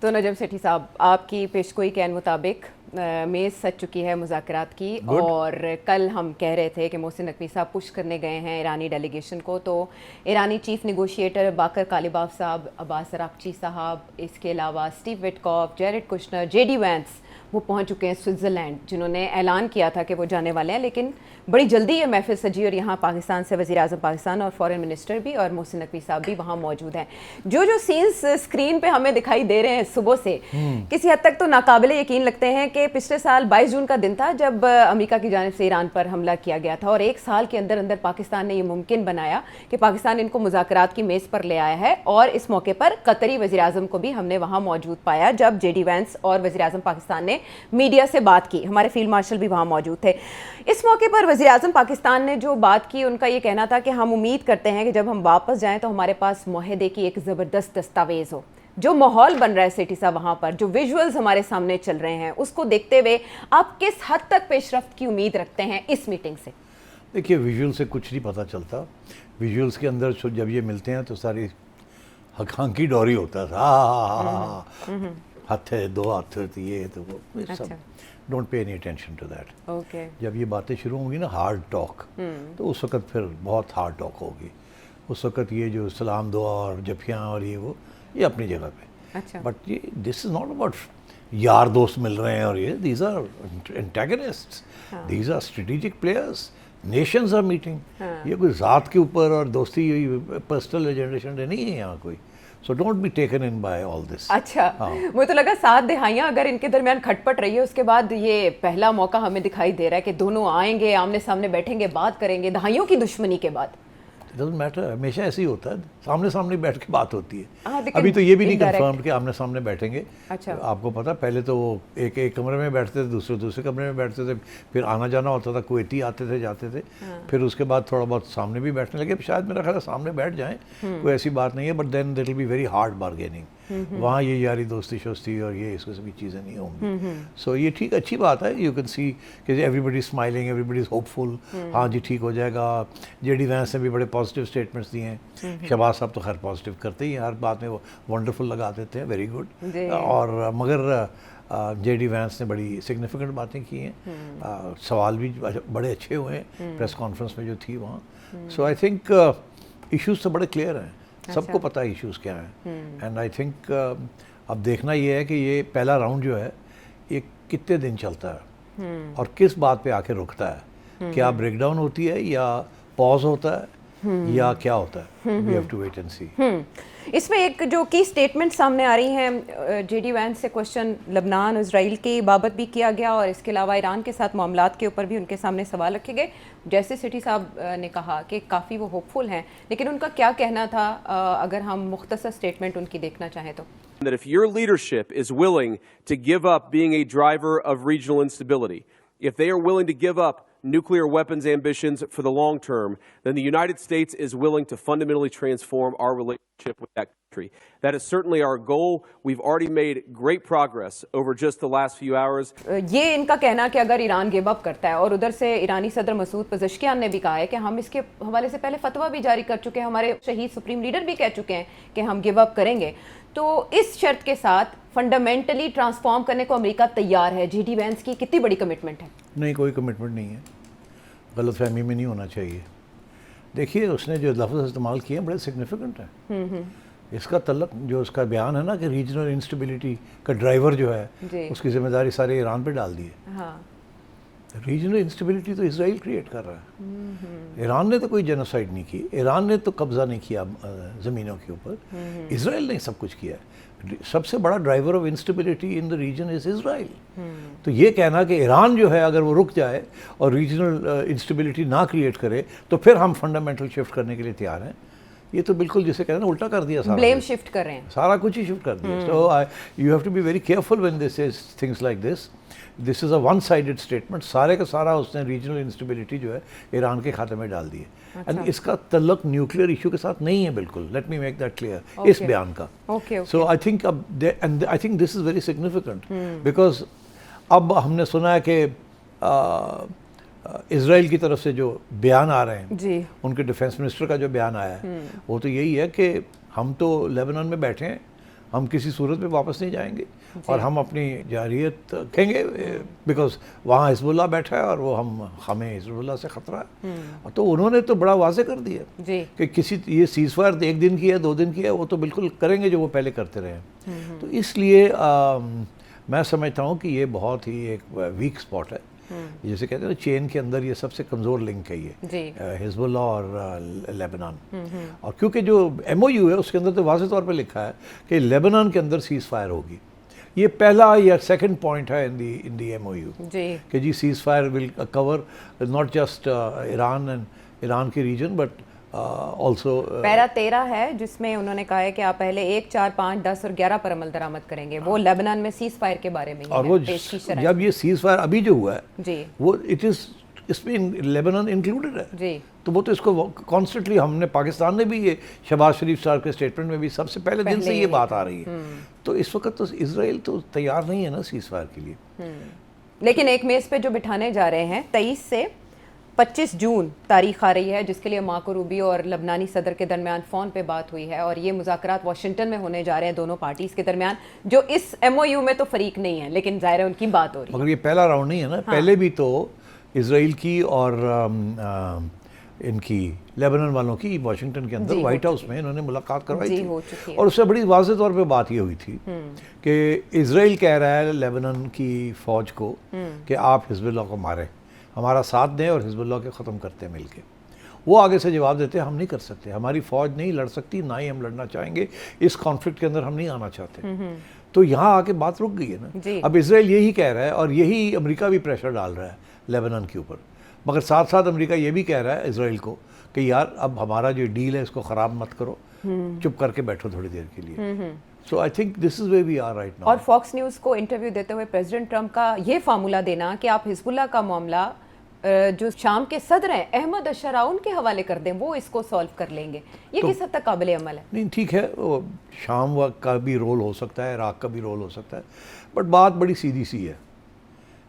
تو نجم سیٹھی صاحب، آپ کی پیشگوئی کے مطابق میز سج چکی ہے مذاکرات کی، اور کل ہم کہہ رہے تھے کہ محسن نقوی صاحب پش کرنے گئے ہیں ایرانی ڈیلیگیشن کو، تو ایرانی چیف نیگوشیٹر باقر کالیباف صاحب، عباس اراقچی صاحب، اس کے علاوہ Steve Witkoff, Jared Kushner, J D Vance, وہ پہنچ چکے ہیں سوئٹزرلینڈ، جنہوں نے اعلان کیا تھا کہ وہ جانے والے ہیں، لیکن بڑی جلدی یہ محفل سجی اور یہاں پاکستان سے وزیر اعظم پاکستان اور فارن منسٹر بھی اور محسن نقوی صاحب بھی وہاں موجود ہیں۔ جو سینز اسکرین پہ ہمیں دکھائی دے رہے ہیں صبح سے، کسی حد تک تو ناقابل یقین لگتے ہیں کہ پچھلے سال 22 جون کا دن تھا جب امریکہ کی جانب سے ایران پر حملہ کیا گیا تھا، اور ایک سال کے اندر اندر پاکستان نے یہ ممکن بنایا کہ پاکستان ان کو مذاکرات کی میز پر لے آیا ہے، اور اس موقع پر قطری وزیر اعظم کو بھی ہم نے وہاں موجود پایا جب جے ڈی وینس اور وزیر اعظم پاکستان نے میڈیا سے بات کی، ہمارے فیلڈ مارشل بھی وہاں موجود تھے۔ اس موقع پر وزیر اعظم پاکستان نے جو بات کی، ان کا یہ کہنا تھا کہ ہم امید کرتے ہیں کہ جب ہم واپس جائیں تو ہمارے پاس معاہدے کی ایک زبردست دستاویز ہو۔ جو ماحول بن رہا ہے سیٹھی صاحب وہاں پر، جو ویژولز ہمارے سامنے چل رہے ہیں، اس کو دیکھتے ہوئے آپ کس حد تک پیش رفت کی امید رکھتے ہیں اس میٹنگ سے؟ دیکھیے، ویژول سے کچھ نہیں پتہ چلتا، ویژولز کے اندر جب یہ ملتے ہیں تو ساری ہانکی ڈوری ہوتا ہے، ہاتھ ہے، دو ہاتھ یہ تو وہ سب، don't pay any attention to that. جب یہ باتیں شروع ہوں گی نا ہارڈ ٹاک، تو اس وقت پھر بہت ہارڈ ٹاک ہوگی۔ اس وقت یہ جو سلام دعا اور جفیاں اور یہ اپنی جگہ پہ، بٹ یہ دس از ناٹ اباؤٹ یار دوست مل رہے ہیں اور یہ these are antagonists, these are strategic players, nations are meeting. یہ کوئی ذات کے اوپر اور دوستی پرسنل ایجنڈا نہیں ہے یہاں کوئی، so don't be taken in by all this۔ اچھا، مجھے تو لگا 7 دہائیاں اگر ان کے درمیان کھٹ پٹ رہی ہے، اس کے بعد یہ پہلا موقع ہمیں دکھائی دے رہا ہے کہ دونوں آئیں گے، آمنے سامنے بیٹھیں گے، بات کریں گے، دہائیوں کی دشمنی کے بعد۔ ڈزنٹ میٹر، ہمیشہ ایسے ہی ہوتا ہے، سامنے سامنے بیٹھ کے بات ہوتی ہے۔ ابھی تو یہ بھی نہیں کنفرم کہ آمنے سامنے بیٹھیں گے۔ آپ کو پتا پہلے تو وہ ایک کمرے میں بیٹھتے تھے، دوسرے کمرے میں بیٹھتے تھے، پھر آنا جانا ہوتا تھا، کویتی آتے تھے جاتے تھے، پھر اس کے بعد تھوڑا بہت سامنے بھی بیٹھنے لگے۔ شاید میرا خیال ہے سامنے بیٹھ جائیں، کوئی ایسی بات نہیں ہے، but then that will be very hard bargaining. وہاں یہ یاری دوستی شوستی اور یہ اس قسم کی چیزیں نہیں ہوں گی۔ سو یہ ٹھیک، اچھی بات ہے۔ یو کین سی کہ everybody smiling, everybody is hopeful, ہاں جی ٹھیک ہو جائے گا۔ جے ڈی وینس نے بھی بڑے پازیٹیو اسٹیٹمنٹس دیے ہیں، شہباز صاحب تو خیر پازیٹیو کرتے ہی ہیں، ہر بات میں وہ ونڈرفل لگا دیتے ہیں، ویری گڈ۔ اور مگر جے ڈی وینس نے بڑی سگنیفیکنٹ باتیں کی ہیں، سوال بھی بڑے اچھے ہوئے ہیں پریس کانفرنس میں جو تھی وہاں۔ سو آئی تھنک ایشوز تو بڑے کلیئر ہیں، سب کو پتہ ہے ایشوز کیا ہیں، اینڈ آئی تھنک اب دیکھنا یہ ہے کہ یہ پہلا راؤنڈ جو ہے یہ کتنے دن چلتا ہے اور کس بات پہ آ کے رکتا ہے، کیا بریک ڈاؤن ہوتی ہے یا پاز ہوتا ہے یا کیا ہوتا ہے، we have to wait and see. اس میں ایک جو کی اسٹیٹمنٹ سامنے آ رہی ہیں، جے ڈی وینس سے کوشچن لبنان اسرائیل کی بابت بھی کیا گیا، اور اس کے علاوہ ایران کے ساتھ معاملات کے اوپر بھی ان کے سامنے سوال رکھے گئے۔ جیسے سیٹھی صاحب نے کہا کہ کافی وہ ہوپ فل ہیں، لیکن ان کا کیا کہنا تھا اگر ہم مختصر اسٹیٹمنٹ ان کی دیکھنا چاہیں تو؟ That if your leadership is willing to give up being a driver of regional instability, if they are willing to give up nuclear weapons ambitions for the long term, then the United States is willing to fundamentally transform our relationship with that country. That is certainly our goal. We've already made great progress over just the last few hours. یہ ان کا کہنا کہ اگر Iran give up کرتا ہے، اور ادھر سے ایرانی صدر مسعود پزشکیان نے بھی کہا ہے کہ ہم اس کے حوالے سے پہلے فتویٰ بھی جاری کر چکے ہیں، ہمارے شہید سپریم لیڈر بھی کہہ چکے ہیں کہ ہم گیو اپ کریں گے، تو اس شرط کے ساتھ فنڈامنٹلی ٹرانسفارم کرنے کو امریکہ تیار ہے۔ جے ڈی وینس کی کتنی بڑی کمٹمنٹ ہے؟ نہیں، کوئی کمٹمنٹ نہیں ہے، غلط فہمی میں نہیں ہونا چاہیے۔ دیکھیے اس نے جو لفظ استعمال کیے ہیں بڑے سگنیفیکنٹ ہیں۔ اس کا تعلق جو اس کا بیان ہے نا کہ ریجنل انسٹیبلٹی کا ڈرائیور جو ہے اس کی ذمہ داری سارے ایران پہ ڈال دی ہے۔ ریجنل انسٹیبلٹی تو اسرائیل کریٹ کر رہا ہے، ایران نے تو کوئی جینوسائڈ نہیں کی، ایران نے تو قبضہ نہیں کیا زمینوں کے اوپر، اسرائیل نے سب کچھ کیا ہے۔ سب سے بڑا driver of instability in the region is Israel. تو یہ کہنا کہ ایران جو ہے اگر وہ رک جائے اور ریجنل انسٹیبلٹی نہ کریٹ کرے تو پھر ہم فنڈامنٹل شفٹ کرنے کے لیے تیار ہیں، یہ تو بالکل جسے کہنا نا الٹا کر دیا، سارا بلیم شفٹ کر رہے ہیں، سارا کچھ ہی شفٹ کر دیا۔ So you have to be very careful when this is things like this. This is a one sided statement, سارے کا سارا اس نے ریجنل انسٹیبلٹی جو ہے ایران کے کھاتے میں ڈال دی ہے، اینڈ اس کا تعلق نیوکلیئر ایشو کے ساتھ نہیں ہے بالکل، let me make that clear اس بیان کا۔ So I think I think this is very significant, because اب ہم نے سنا ہے کہ اسرائیل کی طرف سے جو بیان آ رہے ہیں، ان کے ڈیفینس منسٹر کا جو بیان آیا ہے وہ تو یہی ہے کہ ہم تو لیبنان میں بیٹھے ہیں، ہم کسی صورت میں واپس نہیں جائیں گے اور ہم اپنی جارحیت رکھیں گے بیکاز وہاں حزب اللہ بیٹھا ہے اور وہ ہمیں حزب اللہ سے خطرہ ہے. تو انہوں نے تو بڑا واضح کر دیا کہ کسی یہ سیز فائر 1 دن کی ہے 2 دن کی ہے, وہ تو بالکل کریں گے جو وہ پہلے کرتے رہے ہیں. تو اس لیے میں سمجھتا ہوں کہ یہ بہت ہی ایک ویک اسپاٹ ہے, جیسے کہتے ہیں نا چین کے اندر یہ سب سے کمزور لنک ہے یہ حزب اللہ اور لیبنان. اور کیونکہ جو ایم او یو ہے اس کے اندر تو واضح طور پہ لکھا ہے کہ لیبنان کے اندر سیز فائر ہوگی. یہ پہلا یا سیکنڈ پوائنٹ ہے ان دی ایم او یو کہ جی ceasefire will cover not just Iran کی ریجن بٹ آلسو. پیرا 13 ہے جس میں انہوں نے کہا ہے کہ آپ پہلے 1, 4, 5, 10 اور 11 پر عمل درآمد کریں گے. وہ لیبنان میں سیز فائر کے بارے میں اور وہ جب یہ سیز فائر ابھی جو ہوا ہے وہ اس میں لیبنان انکلوڈڈ ہے. تو وہ تو اس کو کانسٹنٹلی ہم نے پاکستان نے بھی یہ شہباز شریف صاحب کے اسٹیٹمنٹ میں بھی سب سے پہلے دن سے یہ بات آ رہی ہے. تو اس وقت تو اسرائیل تو تیار نہیں ہے نا سیز فائر کے لیے. لیکن ایک میز پہ جو بٹھانے جا رہے ہیں 23 سے 25 جون تاریخ آ رہی ہے جس کے لیے مارکو روبیو اور لبنانی صدر کے درمیان فون پہ بات ہوئی ہے, اور یہ مذاکرات واشنگٹن میں ہونے جا رہے ہیں دونوں پارٹیز کے درمیان جو اس ایم او یو میں تو فریق نہیں ہے لیکن ظاہر ہے ان کی بات ہو رہی ہے. مگر یہ پہلا راؤنڈ نہیں ہے نا, پہلے بھی تو اسرائیل کی اور ان کی لیبنان والوں کی واشنگٹن کے اندر وائٹ ہاؤس میں انہوں نے ملاقات کروائی تھی, اور اس سے بڑی واضح طور پہ بات یہ ہوئی تھی کہ اسرائیل کہہ رہا ہے لیبنان کی فوج کو کہ آپ حزب اللہ کو ماریں, ہمارا ساتھ دیں اور حزب اللہ کے ختم کرتے مل کے. وہ آگے سے جواب دیتے ہم نہیں کر سکتے, ہماری فوج نہیں لڑ سکتی, نہ ہی ہم لڑنا چاہیں گے, اس کانفلکٹ کے اندر ہم نہیں آنا چاہتے. تو یہاں آ کے بات رک گئی ہے نا. اب اسرائیل یہی کہہ رہا ہے اور یہی امریکہ بھی پریشر ڈال رہا ہے لیبنان کے اوپر, مگر ساتھ ساتھ امریکہ یہ بھی کہہ رہا ہے اسرائیل کو کہ یار اب ہمارا جو ڈیل ہے اس کو خراب مت کرو, چپ کر کے بیٹھو تھوڑی دیر کے لیے. So I think this is where we are right now. اور فاکس نیوز کو انٹرویو دیتے ہوئے پریزیڈنٹ ٹرمپ کا یہ فارمولا دینا کہ آپ حزب اللہ کا معاملہ جو شام کے صدر ہیں احمد الشرا ان کے حوالے کر دیں, وہ اس کو سالو کر لیں گے, یہ کس حد تک قابل عمل ہے؟ نہیں ٹھیک ہے, شام کا بھی رول ہو سکتا ہے, عراق کا بھی رول ہو سکتا ہے, بٹ بات بڑی سیدھی سی ہے,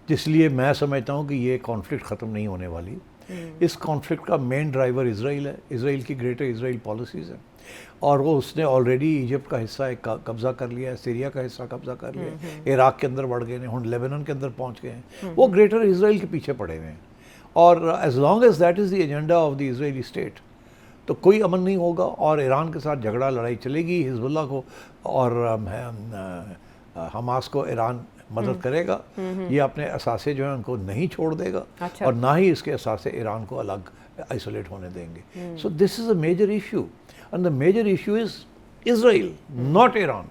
جس لیے میں سمجھتا ہوں کہ یہ کانفلکٹ ختم نہیں ہونے والی. اس کانفلکٹ کا مین ڈرائیور اسرائیل ہے, اسرائیل کی گریٹر اسرائیل پالیسیز ہیں, اور وہ اس نے آلریڈی ایجپٹ کا حصہ ایک قبضہ کر لیا ہے, سیریا کا حصہ قبضہ کر لیا ہے, عراق کے اندر بڑھ گئے ہیں, ہن لیبنان کے اندر پہنچ گئے ہیں. وہ گریٹر اسرائیل کے پیچھے پڑے ہوئے ہیں, اور as long as that is the agenda of the Israeli state تو کوئی امن نہیں ہوگا, اور ایران کے ساتھ جھگڑا لڑائی چلے گی. حزب اللہ کو اور حماس کو ایران مدد کرے گا, یہ اپنے اثاثے جو ہیں ان کو نہیں چھوڑ دے گا, اور نہ ہی اس کے اثاثے ایران کو الگ آئسولیٹ ہونے دیں گے. So this is a major issue, and the major issue is Israel, not Iran.